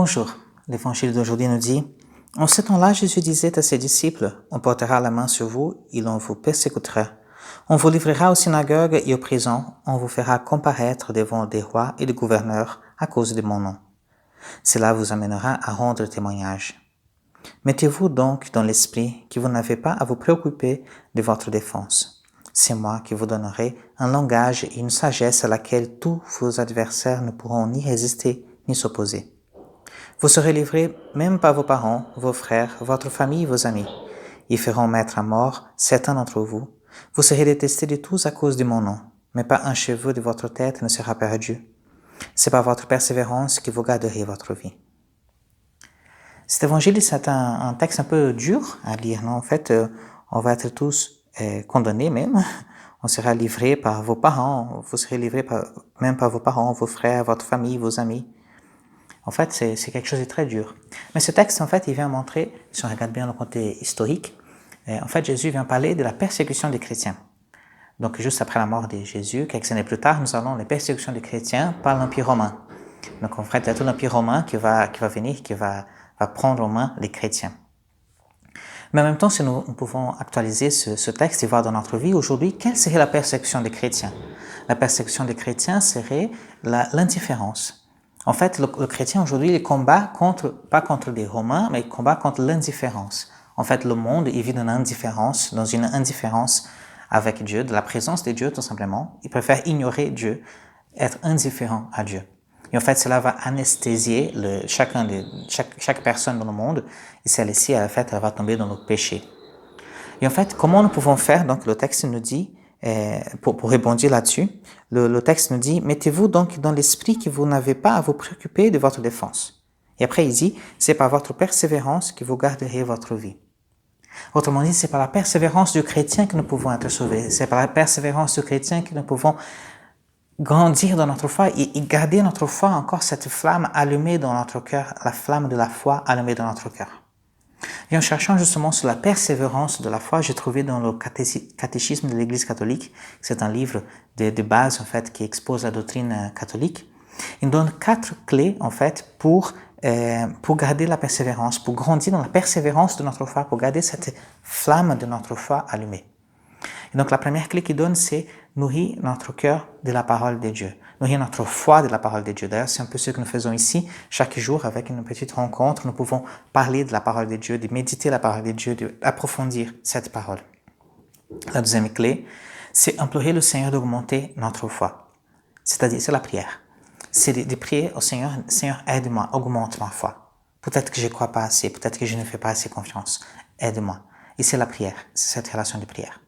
Bonjour, l'évangile d'aujourd'hui nous dit « En ce temps-là, Jésus disait à ses disciples, « On portera la main sur vous et l'on vous persécutera. On vous livrera aux synagogues et aux prisons, on vous fera comparaître devant des rois et des gouverneurs à cause de mon nom. Cela vous amènera à rendre témoignage. Mettez-vous donc dans l'esprit que vous n'avez pas à vous préoccuper de votre défense. C'est moi qui vous donnerai un langage et une sagesse à laquelle tous vos adversaires ne pourront ni résister ni s'opposer. Vous serez livrés même par vos parents, vos frères, votre famille et vos amis. Ils feront mettre à mort certains d'entre vous. Vous serez détestés de tous à cause de mon nom, mais pas un cheveu de votre tête ne sera perdu. C'est par votre persévérance que vous garderez votre vie. » Cet évangile, c'est un texte un peu dur à lire, non? En fait, on va être tous condamnés même. On sera livré par vos parents, vous serez livrés même par vos parents, vos frères, votre famille, vos amis. En fait, c'est quelque chose de très dur. Mais ce texte, en fait, il vient montrer, si on regarde bien le côté historique, en fait, Jésus vient parler de la persécution des chrétiens. Donc, juste après la mort de Jésus, quelques années plus tard, nous avons les persécutions des chrétiens par l'Empire romain. Donc, en fait, il y a tout l'Empire romain qui va venir, qui va prendre en main les chrétiens. Mais en même temps, si nous pouvons actualiser ce texte et voir dans notre vie aujourd'hui, quelle serait la persécution des chrétiens? La persécution des chrétiens serait l'indifférence. En fait, le chrétien aujourd'hui, il combat pas contre les Romains, mais il combat contre l'indifférence. En fait, le monde, il vit dans une indifférence avec Dieu, de la présence de Dieu, tout simplement. Il préfère ignorer Dieu, être indifférent à Dieu. Et en fait, cela va anesthésier chaque personne dans le monde, et celle-ci, en fait, elle va tomber dans le péché. Et en fait, comment nous pouvons faire? Donc, le texte nous dit, pour répondre là-dessus, le texte nous dit, mettez-vous donc dans l'esprit que vous n'avez pas à vous préoccuper de votre défense. Et après, il dit, c'est par votre persévérance que vous garderez votre vie. Autrement dit, c'est par la persévérance du chrétien que nous pouvons être sauvés. C'est par la persévérance du chrétien que nous pouvons grandir dans notre foi et garder notre foi encore cette flamme allumée dans notre cœur, la flamme de la foi allumée dans notre cœur. Et en cherchant justement sur la persévérance de la foi, j'ai trouvé dans le catéchisme de l'Église catholique, c'est un livre de base en fait qui expose la doctrine catholique. Il donne 4 clés en fait pour garder la persévérance, pour grandir dans la persévérance de notre foi, pour garder cette flamme de notre foi allumée. Et donc la première clé qu'il donne, c'est nourrir notre cœur de la parole de Dieu, nourrir notre foi de la parole de Dieu. D'ailleurs, c'est un peu ce que nous faisons ici. Chaque jour, avec une petite rencontre, nous pouvons parler de la parole de Dieu, de méditer la parole de Dieu, d'approfondir cette parole. La deuxième clé, c'est implorer le Seigneur d'augmenter notre foi. C'est-à-dire, c'est la prière. C'est de prier au Seigneur, Seigneur, aide-moi, augmente ma foi. Peut-être que je ne crois pas assez, peut-être que je ne fais pas assez confiance. Aide-moi. Et c'est la prière, c'est cette relation de prière.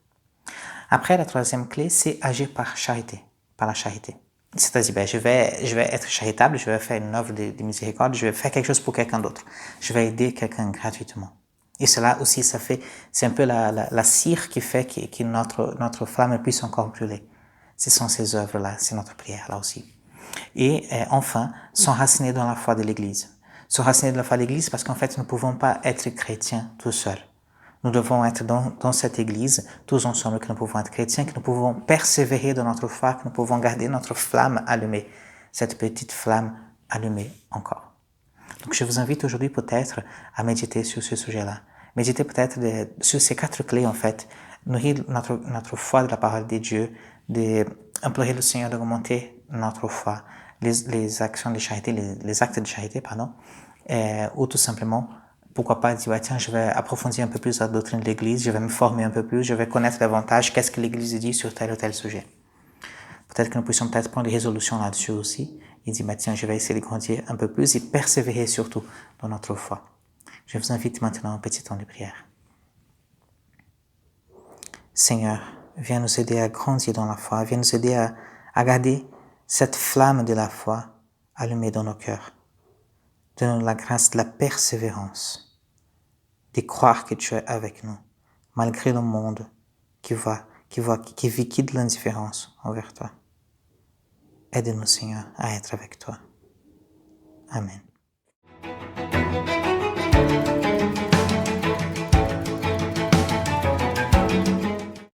Après, la troisième clé, c'est agir par charité, par la charité. C'est-à-dire, je vais être charitable, je vais faire une œuvre de miséricorde, je vais faire quelque chose pour quelqu'un d'autre. Je vais aider quelqu'un gratuitement. Et cela aussi, c'est un peu la cire qui fait que notre flamme puisse encore brûler. Ce sont ces œuvres-là, c'est notre prière là aussi. Et enfin, s'enraciner dans la foi de l'Église. S'enraciner dans la foi de l'Église parce qu'en fait, nous ne pouvons pas être chrétiens tout seuls. Nous devons être dans cette Église, tous ensemble, que nous pouvons être chrétiens, que nous pouvons persévérer dans notre foi, que nous pouvons garder notre flamme allumée, cette petite flamme allumée encore. Donc je vous invite aujourd'hui peut-être à méditer sur ce sujet-là. Méditer peut-être sur ces 4 clés en fait. Nourrir notre foi de la parole de Dieu, implorer le Seigneur d'augmenter notre foi, les actions de charité, les actes de charité, ou tout simplement pourquoi pas dire, tiens, je vais approfondir un peu plus la doctrine de l'Église, je vais me former un peu plus, je vais connaître davantage qu'est-ce que l'Église dit sur tel ou tel sujet. Peut-être que nous puissions peut-être prendre des résolutions là-dessus aussi et dire, tiens, je vais essayer de grandir un peu plus et persévérer surtout dans notre foi. Je vous invite maintenant à un petit temps de prière. Seigneur, viens nous aider à grandir dans la foi, viens nous aider à garder cette flamme de la foi allumée dans nos cœurs. Donne-nous la grâce de la persévérance, de croire que tu es avec nous, malgré le monde qui vit de l'indifférence envers toi. Aide-nous, Seigneur, à être avec toi. Amen.